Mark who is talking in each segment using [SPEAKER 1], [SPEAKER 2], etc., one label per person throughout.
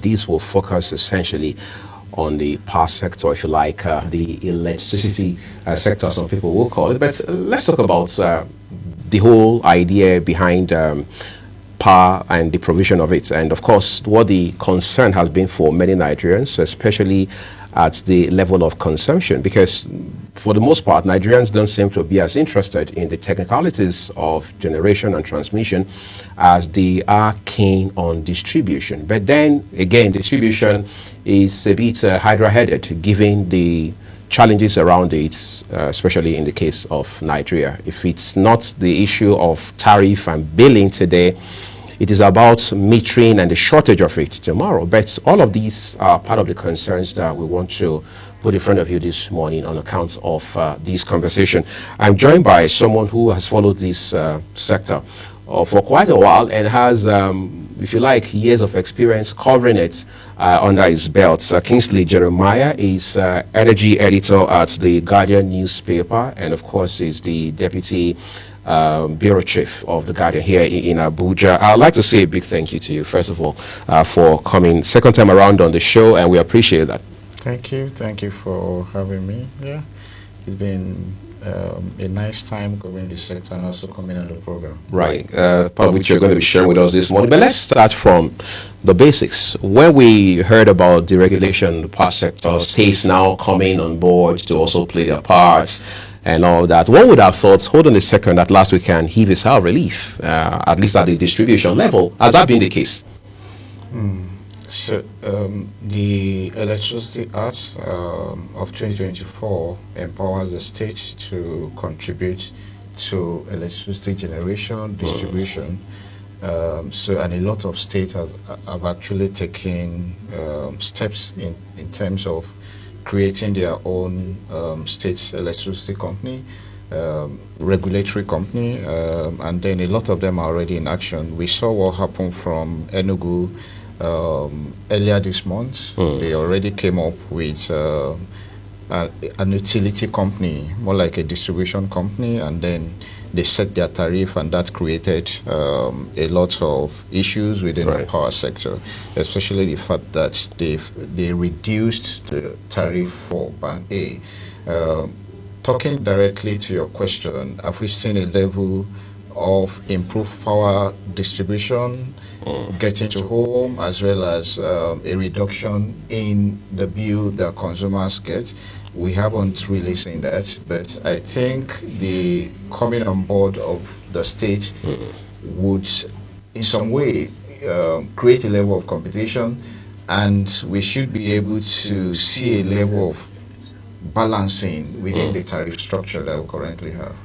[SPEAKER 1] These will focus essentially on the power sector, if you like, the electricity sector, some people will call it. But let's talk about the whole idea behind power and the provision of it, and of course what the concern has been for many Nigerians, especially at the level of consumption, because for the most part Nigerians don't seem to be as interested in the technicalities of generation and transmission as they are keen on distribution. But then again, distribution is a bit hydra-headed given the challenges around it, especially in the case of Nigeria. If it's not the issue of tariff and billing today, it is about metering and the shortage of it tomorrow. But all of these are part of the concerns that we want to put in front of you this morning on account of this conversation. I'm joined by someone who has followed this sector for quite a while and has, if you like, years of experience covering it under his belt. Kingsley Jeremiah is energy editor at the Guardian newspaper, and of course is the deputy bureau chief of the Guardian here in Abuja. I'd like to say a big thank you to you, first of all, for coming second time around on the show, and we appreciate that.
[SPEAKER 2] Thank you for having me. Yeah, it's been a nice time covering the sector and also coming on the program.
[SPEAKER 1] Right, part of which you're going to be sharing with us this morning. But let's start from the basics. When we heard about the regulation, the power sector, states now coming on board to also play their parts and all that, one would have thought, hold on a second, at last we can heave a sigh of relief, at least at the distribution level. Has that been the case?
[SPEAKER 2] So the Electricity Act of 2024 empowers the state to contribute to electricity generation, distribution. And a lot of states have actually taken steps in terms of creating their own state electricity company, regulatory company, and then a lot of them are already in action. We saw what happened from Enugu earlier this month. They already came up with an utility company, more like a distribution company, and then they set their tariff, and that created a lot of issues within the power sector, especially the fact that they reduced the tariff for Band A. Talking directly to your question, have we seen a level of improved power distribution getting to home, as well as a reduction in the bill that consumers get? We haven't really seen that, but I think the coming on board of the state would in some way create a level of competition, and we should be able to see a level of balancing within the tariff structure that we currently have.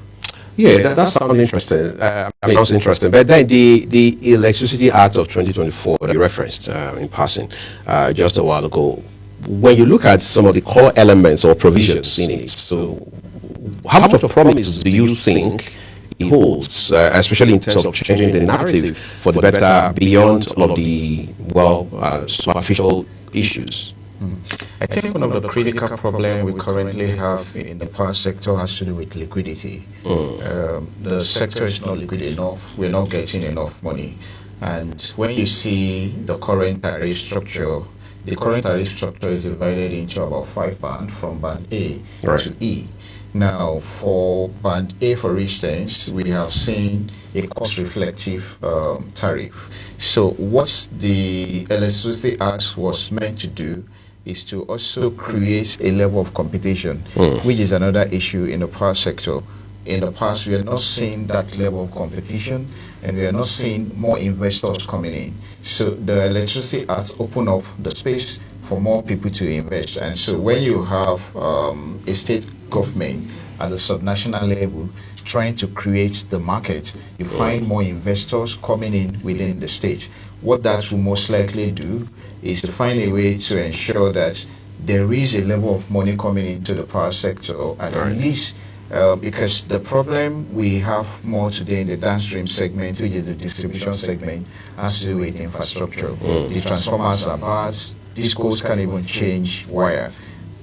[SPEAKER 1] Yeah, that sounds interesting. Sounds interesting. But then the Electricity Act of 2024 that you referenced in passing just a while ago, when you look at some of the core elements or provisions in it, so how much of a promise do you think it holds, especially in terms of changing the narrative for the better beyond all of the, superficial issues?
[SPEAKER 2] I think one of the critical problems we currently have in the power sector has to do with liquidity. The sector is not liquid enough. We're not getting enough money. And when you see the current tariff structure, the current tariff structure is divided into about 5 bands, from Band A to E. Now, for Band A, for instance, we have seen a cost-reflective tariff. So what the Electricity Act was meant to do is to also create a level of competition, which is another issue in the power sector. In the past, we are not seeing that level of competition, and we are not seeing more investors coming in. So the Electricity Act opened up the space for more people to invest. And so when you have a state government at the subnational level trying to create the market, you find more investors coming in within the state. What that will most likely do is to find a way to ensure that there is a level of money coming into the power sector, at least because the problem we have more today in the downstream segment, which is the distribution segment, has to do with infrastructure. The transformers are bad. Discos can't even change wire.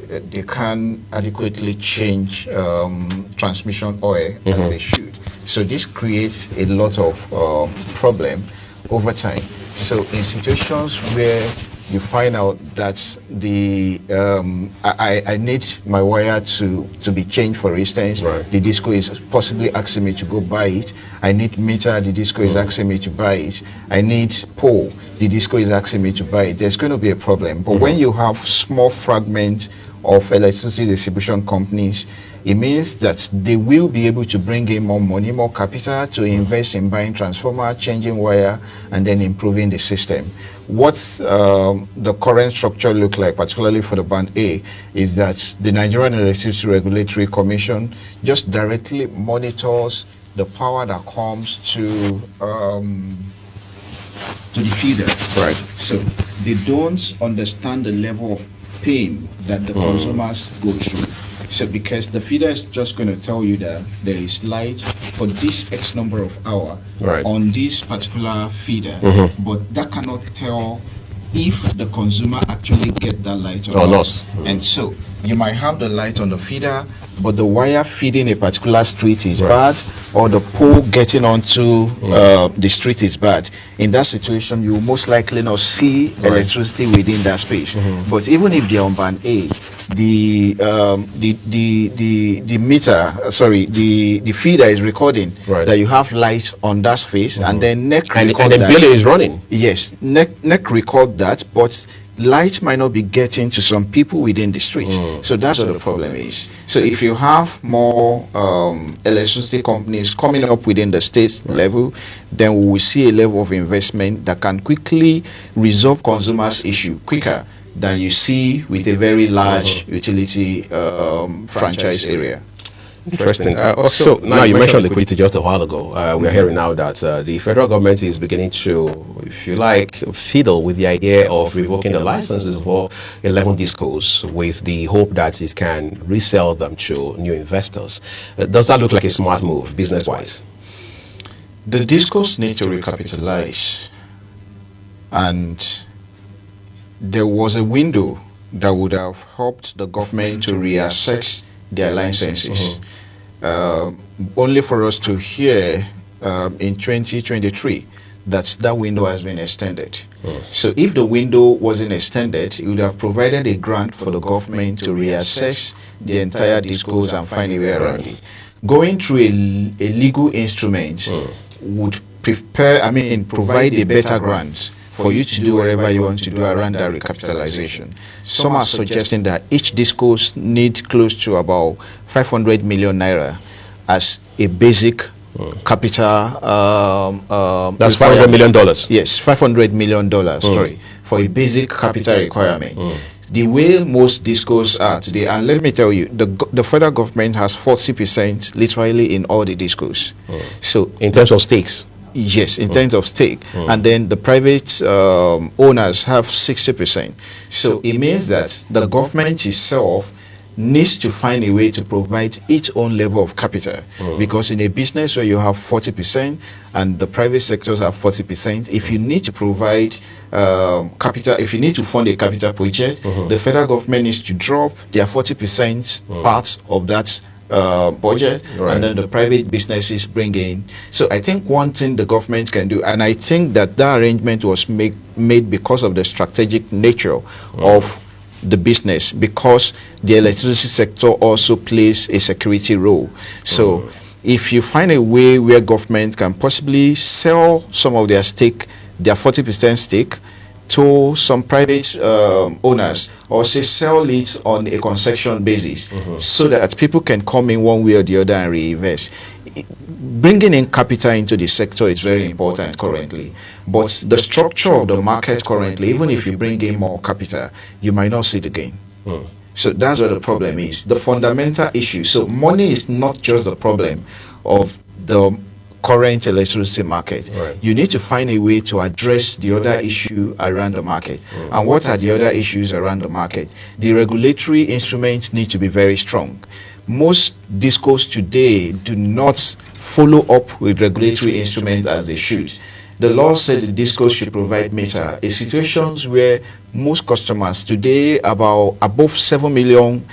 [SPEAKER 2] They can't adequately change transmission oil as they should. So this creates a lot of problem over time. So in situations where you find out that I need my wire to be changed, for instance.
[SPEAKER 1] Right.
[SPEAKER 2] The disco is possibly asking me to go buy it. I need meter, the disco is asking me to buy it. I need pole, the disco is asking me to buy it. There's going to be a problem. But when you have small fragments of electricity distribution companies, it means that they will be able to bring in more money, more capital to invest in buying transformer, changing wire, and then improving the system. What the current structure look like, particularly for the Band A, is that the Nigerian Electricity Regulatory Commission just directly monitors the power that comes to the feeder.
[SPEAKER 1] Right.
[SPEAKER 2] So they don't understand the level of pain that the consumers go through. So because the feeder is just going to tell you that there is light for this X number of hour on this particular feeder, but that cannot tell if the consumer actually get that light or not. And so you might have the light on the feeder, but the wire feeding a particular street is bad, or the pole getting onto the street is bad. In that situation, you will most likely not see electricity within that space. But even if they're on Band A, the meter, the feeder is recording that you have light on that space, and then NEC record
[SPEAKER 1] and the building is running.
[SPEAKER 2] Yes, NEC record that, but light might not be getting to some people within the street. So that's what the problem is. So if you have more electricity companies coming up within the state level, then we will see a level of investment that can quickly resolve consumers' issue quicker than you see with a very large utility franchise area.
[SPEAKER 1] Interesting. So now you mentioned liquidity just a while ago. We are hearing now that the federal government is beginning to, if you like, fiddle with the idea of revoking the licenses for 11 discos with the hope that it can resell them to new investors. Does that look like a smart move, business-wise?
[SPEAKER 2] The discos need to recapitalize, and there was a window that would have helped the government to reassess their licenses. Only for us to hear in 2023 that window has been extended. So if the window wasn't extended, it would have provided a grant for the government to reassess the entire discos and find a way around it. Going through a legal instrument would provide a better grant for you to do whatever you want to do around that recapitalization. Some are suggesting that each discos need close to about 500 million naira as a basic capital.
[SPEAKER 1] That's $500 million.
[SPEAKER 2] Yes, $500 million. Sorry, for a basic capital requirement. The way most discos are today, and let me tell you, the federal government has 40% literally in all the discos. So
[SPEAKER 1] in terms of stakes.
[SPEAKER 2] Yes, in terms of stake. And then the private owners have 60%. So it means that the government itself needs to find a way to provide its own level of capital. Because in a business where you have 40% and the private sectors have 40%, if you need to provide capital, if you need to fund a capital project, the federal government needs to drop their 40% part of that budget, and then the private businesses bring in. So I think one thing the government can do, and I think that arrangement was made because of the strategic nature of the business, because the electricity sector also plays a security role. So if you find a way where government can possibly sell some of their stake, their 40% stake, to some private owners, or say sell it on a concession basis, so that people can come in one way or the other and reinvest. Bringing in capital into the sector is very important currently, but the structure of the market currently, even if you bring in more capital, you might not see the gain. So that's what the problem is, the fundamental issue. So money is not just the problem of the current electricity market. You need to find a way to address the other issue around the market. And what are the other issues around the market? The regulatory instruments need to be very strong. Most discos today do not follow up with regulatory instruments as they should. The law said the discos should provide meter. In situations where most customers today, about above 7 million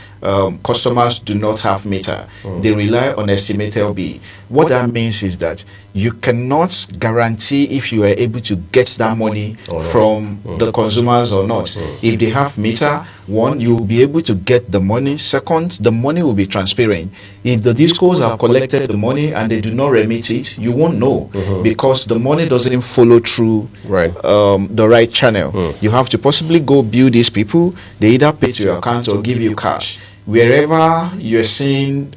[SPEAKER 3] customers do not have meter. They rely on estimated bill. What that means is that you cannot guarantee if you are able to get that money from the consumers or not. If they have meter, one, you will be able to get the money. Second, the money will be transparent. If the discos have collected the money and they do not remit it, you won't know because the money doesn't follow through the right channel. You have to possibly go bill these people. They either pay to your account or give you cash. Wherever you're seeing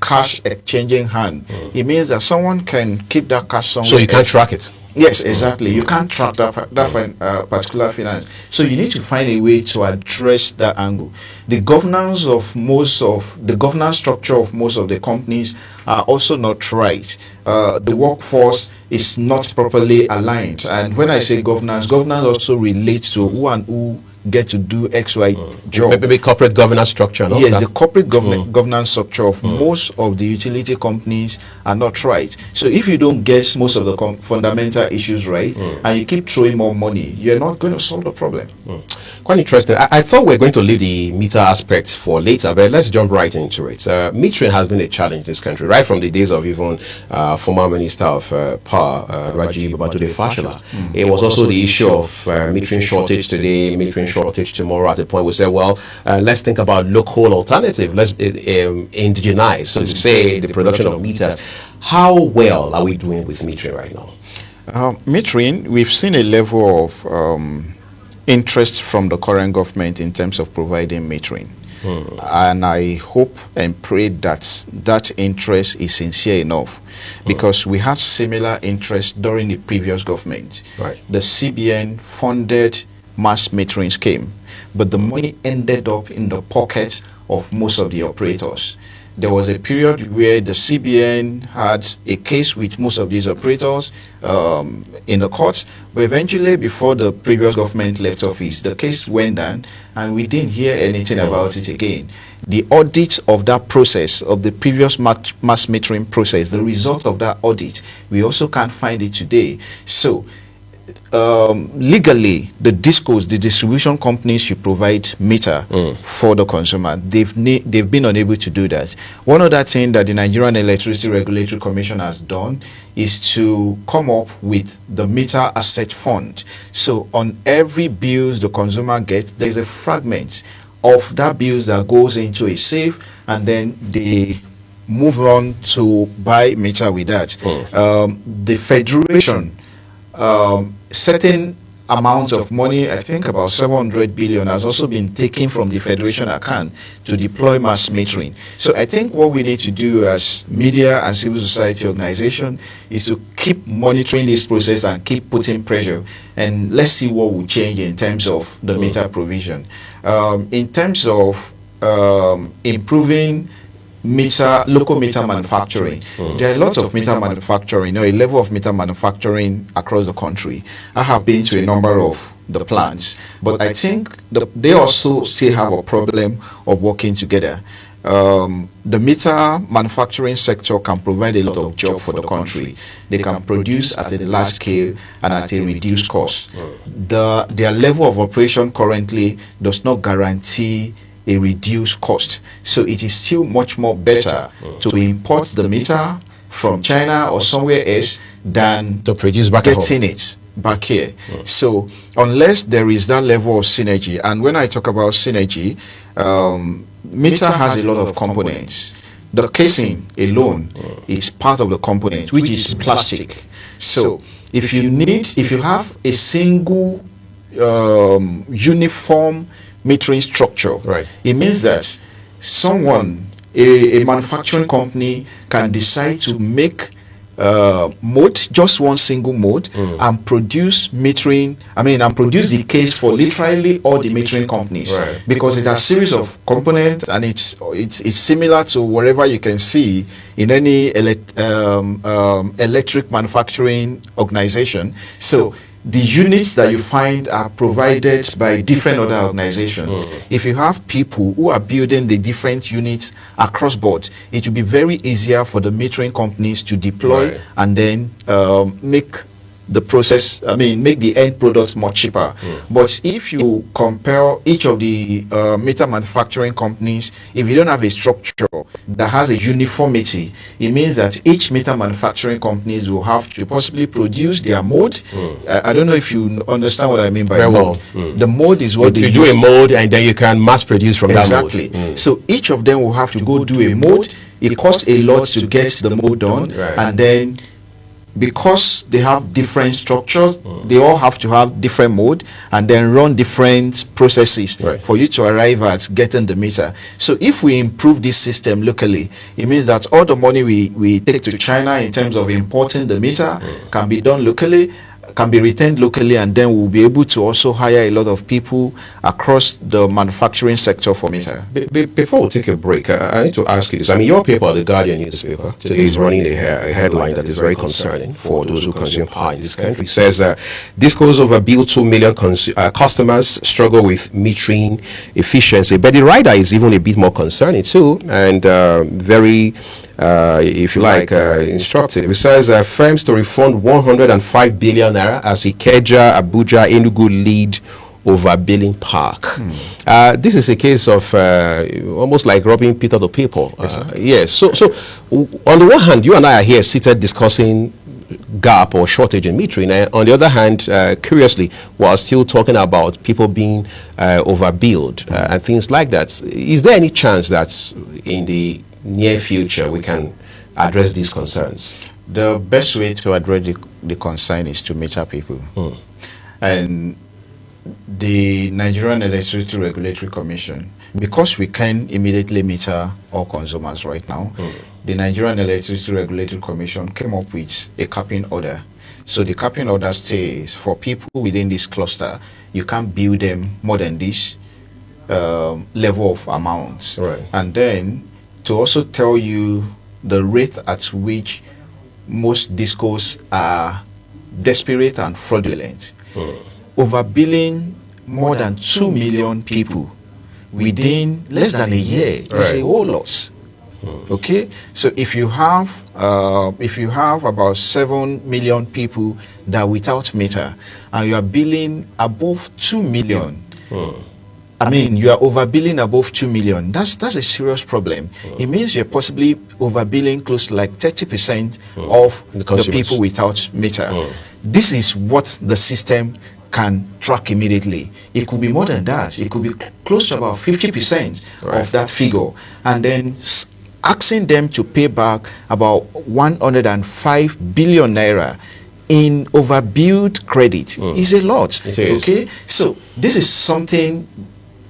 [SPEAKER 3] cash exchanging hand, it means that someone can keep that cash somewhere.
[SPEAKER 1] So you can't track it.
[SPEAKER 3] Yes, exactly. You can't track that particular finance. So you need to find a way to address that angle. The governance structure of most of the companies are also not right. The workforce is not properly aligned. And when I say governance also relates to who and who get to do XY job.
[SPEAKER 1] Maybe corporate governance structure. No?
[SPEAKER 3] Yes, the corporate governance structure of most of the utility companies are not right. So if you don't get most of the fundamental issues right, and you keep throwing more money, you're not going to solve the problem.
[SPEAKER 1] Quite interesting. I thought we were going to leave the meter aspects for later, but let's jump right into it. Metering has been a challenge in this country, right from the days of even former Minister of Power, Rajiv Babatunde Fashola. It was also the issue of metering shortage today, metering shortage tomorrow. At the point we said, well, let's think about local alternative. Let's indigenize, so to say, the production of meters. How well are we doing with metering right now?
[SPEAKER 3] Metering, we've seen a level of interest from the current government in terms of providing metering. And I hope and pray that that interest is sincere enough, because we had similar interest during the previous government. The CBN funded mass metering scheme, but the money ended up in the pockets of most of the operators. There was a period where the CBN had a case with most of these operators in the courts, but eventually, before the previous government left office, the case went down and we didn't hear anything about it again. The audit of that process, of the previous mass metering process, the result of that audit, we also can't find it today. So legally, the discos, the distribution companies, should provide meter for the consumer. They've been unable to do that. One other thing that the Nigerian Electricity Regulatory Commission has done is to come up with the meter asset fund. So on every bills the consumer gets, there's a fragment of that bills that goes into a safe, and then they move on to buy meter with that. The federation, certain amount of money, I think about 700 billion, has also been taken from the federation account to deploy mass metering. So I think what we need to do as media and civil society organization is to keep monitoring this process and keep putting pressure, and let's see what will change in terms of the meter provision. In terms of improving local meter manufacturing. There are lots of meter manufacturing, a level of meter manufacturing across the country. I have been to a number of the plants, but I think they also still have a problem of working together. The meter manufacturing sector can provide a lot of job for the country. They can produce at a large scale and at a reduced cost. Their level of operation currently does not guarantee a reduced cost. So it is still much more better to import the meter from China or somewhere else than
[SPEAKER 1] to produce
[SPEAKER 3] getting it back here. So unless there is that level of synergy, and when I talk about synergy, meter has a lot of components. The casing alone is part of the component, which is plastic. So if you have a single uniform metering structure, it means that a manufacturing company can decide to make mode, just one single mode, and produce produce the case for literally all the metering companies, because it's a series of components, and it's similar to whatever you can see in any electric manufacturing organization. So the units that you find are provided by different other organizations. If you have people who are building the different units across board, it will be very easier for the metering companies to deploy and then make the process, make the end product more cheaper. But if you compare each of the meter manufacturing companies, if you don't have a structure that has a uniformity, it means that each meter manufacturing companies will have to possibly produce their mold. I don't know if you understand what I mean by
[SPEAKER 1] Very
[SPEAKER 3] mold.
[SPEAKER 1] well.
[SPEAKER 3] The mold is what
[SPEAKER 1] You do a mold and then you can mass produce from that mold.
[SPEAKER 3] exactly. So each of them will have to go do a mold. It costs a lot to get the mold done,
[SPEAKER 1] Right.
[SPEAKER 3] and then because they have different structures, they all have to have different mode and then run different processes
[SPEAKER 1] Right.
[SPEAKER 3] for you to arrive at getting the meter. So if we improve this system locally, it means that all the money we take to China in terms of importing the meter can be done locally, can be retained locally, and then we'll be able to also hire a lot of people across the manufacturing sector for meter.
[SPEAKER 1] Before we take a break, I need to ask you this. I mean, your paper, the Guardian newspaper, today is running a headline that is very concerning for those who consume power in this country. It says, this goes over bill 2 million customers struggle with metering efficiency. But the rider is even a bit more concerning too, and very if you like, instructive. It says firms to refund 105 billion naira as Ikeja, Abuja, Enugu lead overbilling park. This is a case of almost like robbing Peter to people. Yes. So on the one hand, you and I are here seated discussing gap or shortage in metering, and on the other hand, curiously, we're still talking about people being overbilled and things like that. Is there any chance that in the near future we can address these concerns?
[SPEAKER 3] The best way to address the concern is to meter people. And the Nigerian Electricity Regulatory Commission, because we can immediately meter all consumers right now, the Nigerian Electricity Regulatory Commission came up with a capping order. So the capping order states for people within this cluster, you can't bill them more than this level of amounts.
[SPEAKER 1] Right.
[SPEAKER 3] And then to also tell you the rate at which most discos are desperate and fraudulent. Overbilling more than 2 million people within less than a year is a whole loss. Okay, so if you have about 7 million people that are without meter, and you are billing above 2 million, I mean, you are overbilling above 2 million. That's a serious problem. It means you're possibly overbilling close to like 30% of the people without meter. This is what the system can track immediately. It could be more than that. It could be close to about 50% of that figure. And then asking them to pay back about 105 billion naira in overbilled credit is a lot. Okay, so this is something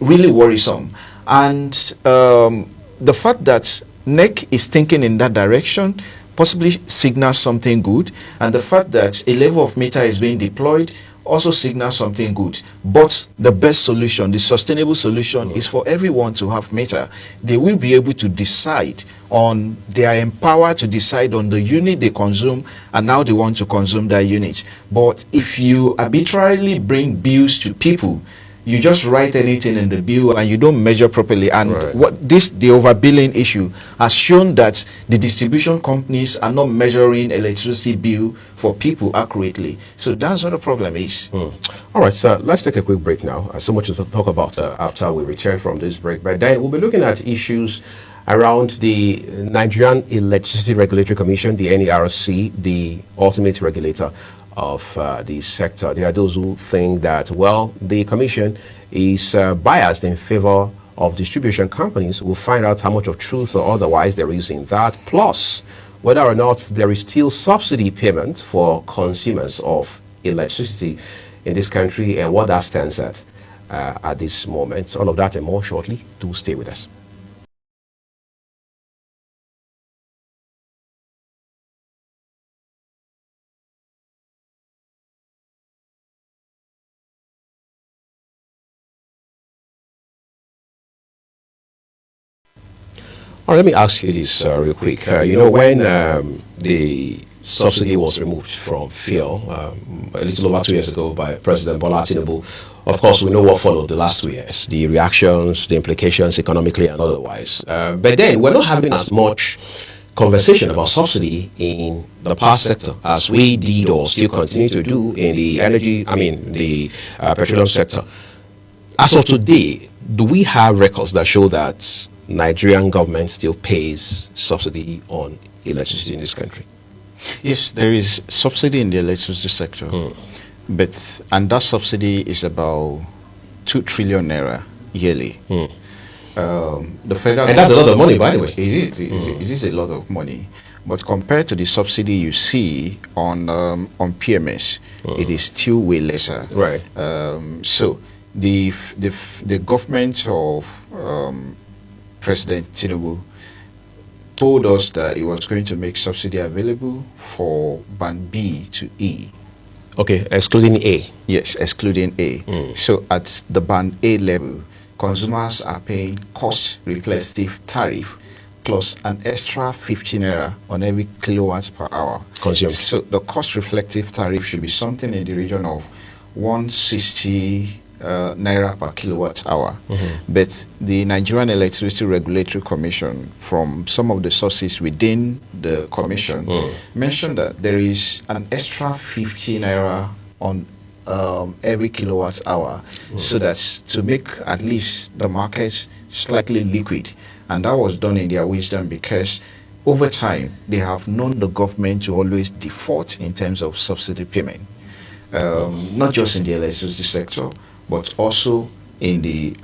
[SPEAKER 3] really worrisome, and the fact that NEC is thinking in that direction possibly signals something good, and the fact that a level of meter is being deployed also signals something good. But the best solution, the sustainable solution, is for everyone to have meter. They will be able to decide on, they are empowered to decide on the unit they consume and how they want to consume that unit. But if you arbitrarily bring bills to people, you just write anything in the bill and you don't measure properly. And the overbilling issue has shown that the distribution companies are not measuring electricity bill for people accurately. So that's what the problem is.
[SPEAKER 1] All right, so let's take a quick break now. So much to talk about after we return from this break. But then we'll be looking at issues around the Nigerian Electricity Regulatory Commission, the NERC, the ultimate regulator of the sector. There are those who think that, well, the commission is biased in favor of distribution companies. We'll find out how much of truth or otherwise there is in that, plus whether or not there is still subsidy payment for consumers of electricity in this country and what that stands at this moment. All of that and more shortly. Do stay with us. All right, let me ask you this real quick. You know, when the subsidy was removed from fuel a little over 2 years ago by President Bola Tinubu, of course, we know what followed the last 2 years, the reactions, the implications economically and otherwise. But then we're not having as much conversation about subsidy in the power sector, as we did or still continue to do in the energy, the petroleum sector. As of today, do we have records that show that Nigerian government still pays subsidy on electricity in this country?
[SPEAKER 3] Yes, there is subsidy in the electricity sector, and that subsidy is about 2 trillion naira yearly. The federal,
[SPEAKER 1] and that's a lot of money, by the way.
[SPEAKER 3] It is a lot of money, but compared to the subsidy you see on PMS, it is still way lesser.
[SPEAKER 1] Right.
[SPEAKER 3] So the government of President Tinubu told us that it was going to make subsidy available for band B to E.
[SPEAKER 1] Okay, excluding A.
[SPEAKER 3] Yes, excluding A. So at the band A level, consumers are paying cost reflective tariff plus an extra 15 naira on every kilowatts per hour
[SPEAKER 1] consumed.
[SPEAKER 3] So the cost reflective tariff should be something in the region of 160 naira per kilowatt hour. But the Nigerian Electricity Regulatory Commission, from some of the sources within the commission, mentioned that there is an extra 50 naira on every kilowatt hour, so that's to make at least the market slightly liquid. And that was done in their wisdom because over time they have known the government to always default in terms of subsidy payment, not just in the electricity sector but also in the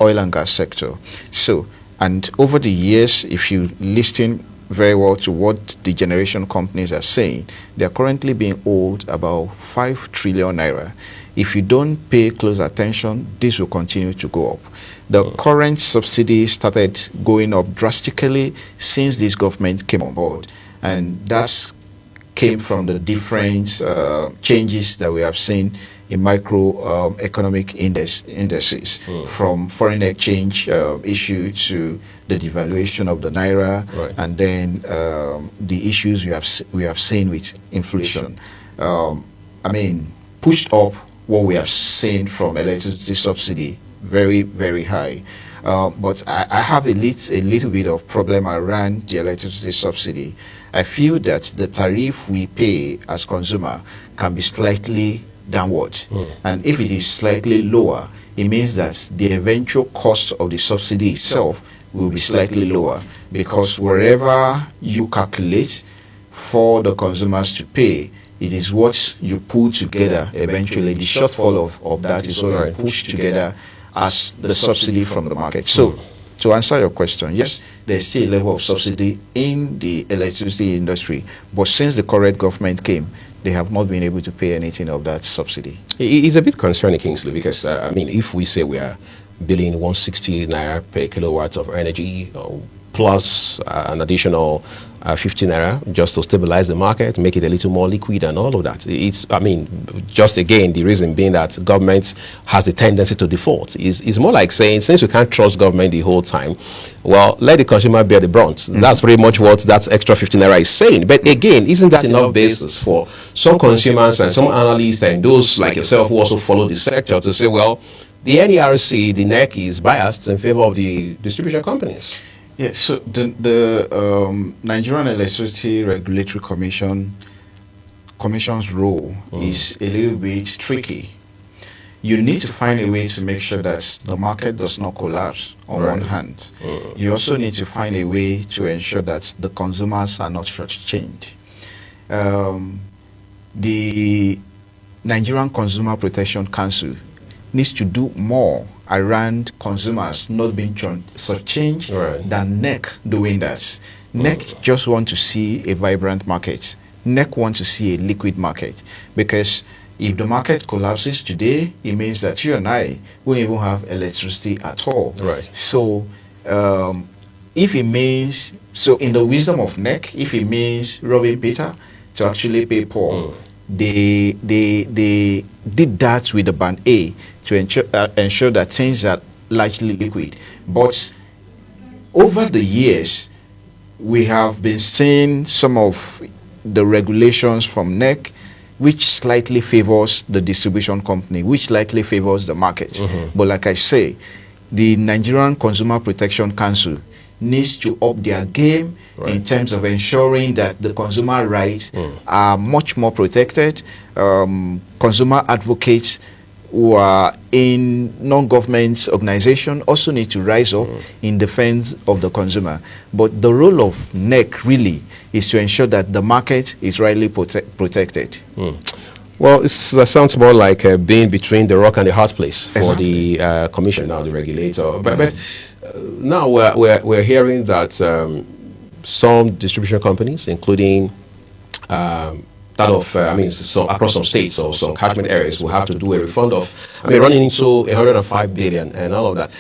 [SPEAKER 3] oil and gas sector. So, and over the years, if you listen very well to what the generation companies are saying, they are currently being owed about 5 trillion naira. If you don't pay close attention, this will continue to go up. The current subsidy started going up drastically since this government came on board, and that's came from the different changes that we have seen in microeconomic indices, from foreign exchange issue to the devaluation of the naira, and then the issues we have seen with inflation. Pushed up what we have seen from electricity subsidy very, very high. But I have a little bit of problem around the electricity subsidy. I feel that the tariff we pay as consumer can be slightly downward. And if it is slightly lower, it means that the eventual cost of the subsidy itself will be slightly lower, because wherever you calculate for the consumers to pay, it is what you pull together eventually. The shortfall of that is what you push together as the subsidy from the market. So, to answer your question, yes, there's still a level of subsidy in the electricity industry, but since the current government came, they have not been able to pay anything of that subsidy.
[SPEAKER 1] It's a bit concerning, Kingsley, because if we say we are billing 160 naira per kilowatt of energy, plus an additional 15 naira just to stabilize the market, make it a little more liquid and all of that. It's, just again, the reason being that government has the tendency to default. Is more like saying, since we can't trust government the whole time, well, let the consumer bear the brunt. That's pretty much what that extra 15 naira is saying. But again, isn't that enough basis for some consumers and some analysts and those like yourself who also follow the sector to say, well, the NERC, the NEC, is biased in favor of the distribution companies?
[SPEAKER 3] Yes, so the Nigerian Electricity Regulatory Commission's role is a little bit tricky. You need to find a way to make sure that the market does not collapse on one hand. You also need to find a way to ensure that the consumers are not shortchanged. The Nigerian Consumer Protection Council needs to do more around consumers not being shortchanged than NEC doing that. NEC just want to see a vibrant market. NEC want to see a liquid market, because if the market collapses today, it means that you and I won't even have electricity at all. So if it means, so in the wisdom of NEC, if it means robbing Peter to actually pay Paul, they did that with the band A to ensure that things are largely liquid. But over the years, we have been seeing some of the regulations from NEC which slightly favors the distribution company, which slightly favors the market. But like I say, the Nigerian Consumer Protection Council needs to up their game in terms of ensuring that the consumer rights are much more protected. Consumer advocates who are in non-government organization also need to rise up in defense of the consumer. But the role of NEC really is to ensure that the market is rightly protected.
[SPEAKER 1] Well, it sounds more like being between the rock and the hard place for
[SPEAKER 3] Exactly.
[SPEAKER 1] the commission now, the regulator. But now we're hearing that some distribution companies, including that of, so across some states or some catchment areas, will have to do a refund of, running into 105 billion and all of that.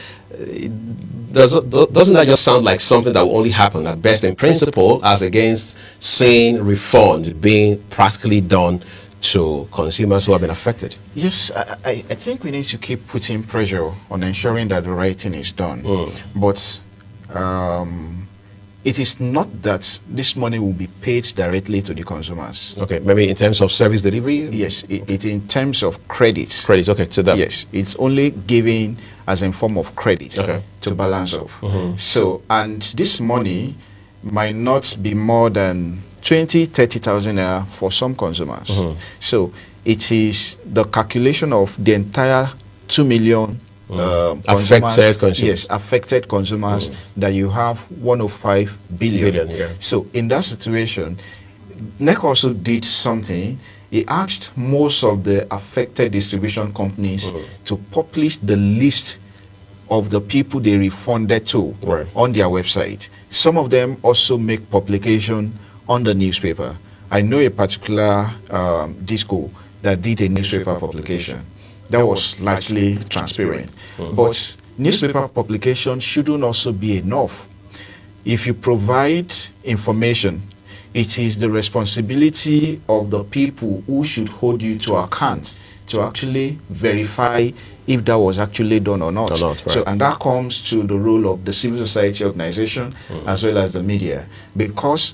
[SPEAKER 1] Doesn't that just sound like something that will only happen at best in principle, as against saying refund being practically done to consumers who have been affected?
[SPEAKER 3] Yes, I think we need to keep putting pressure on ensuring that the right thing is done. But it is not that this money will be paid directly to the consumers.
[SPEAKER 1] Okay, maybe in terms of service delivery?
[SPEAKER 3] Yes, it in terms of credit.
[SPEAKER 1] Credit, okay, to them.
[SPEAKER 3] Yes, it's only given as in form of credit to balance up. So, and this money might not be more than 30,000 naira for some consumers. So it is the calculation of the entire 2 million
[SPEAKER 1] affected consumers.
[SPEAKER 3] Yes, affected consumers that you have 105 billion. So in that situation, NEC also did something. He asked most of the affected distribution companies to publish the list of the people they refunded to on their website. Some of them also make publication on the newspaper. I know a particular disco that did a newspaper publication that was largely transparent. But newspaper publication shouldn't also be enough. If you provide information, it is the responsibility of the people who should hold you to account to actually verify if that was actually done or not. So, and that comes to the role of the civil society organization as well as the media, because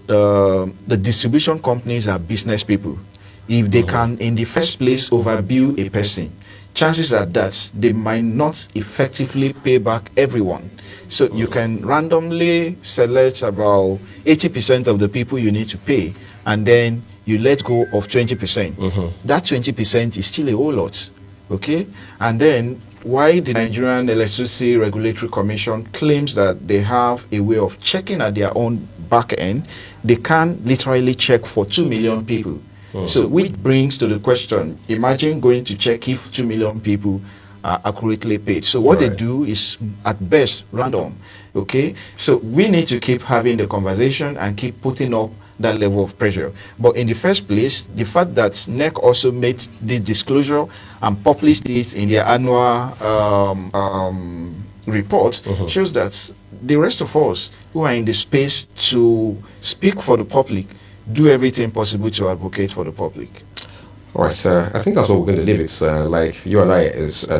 [SPEAKER 3] the distribution companies are business people. If they can, in the first place, overbill a person, chances are that they might not effectively pay back everyone. So you can randomly select about 80% of the people you need to pay, and then you let go of 20%. That 20% is still a whole lot. Okay? And then why the Nigerian Electricity Regulatory Commission claims that they have a way of checking at their own back end, they can literally check for 2 million people. So which brings to the question, imagine going to check if 2 million people are accurately paid. So what they do is at best random. Okay? So we need to keep having the conversation and keep putting up that level of pressure. But in the first place, the fact that NEC also made the disclosure and published it in their annual report shows that the rest of us who are in the space to speak for the public do everything possible to advocate for the public.
[SPEAKER 1] All right, I think that's what we're going to leave it. Like you and I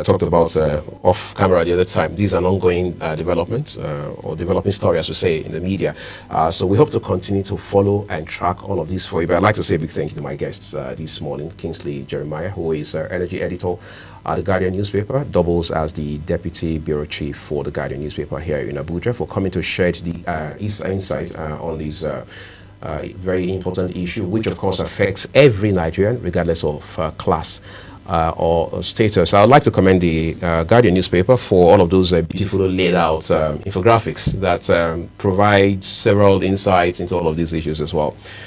[SPEAKER 1] talked about off camera the other time, these are an ongoing development or developing story, as we say, in the media. So we hope to continue to follow and track all of these for you. But I'd like to say a big thank you to my guests this morning, Kingsley Jeremiah, who is energy editor at the Guardian newspaper, doubles as the deputy bureau chief for the Guardian newspaper here in Abuja, for coming to shed the insight on these very important issue, which of course affects every Nigerian, regardless of class or status. I would like to commend the Guardian newspaper for all of those beautifully laid out infographics that provide several insights into all of these issues as well.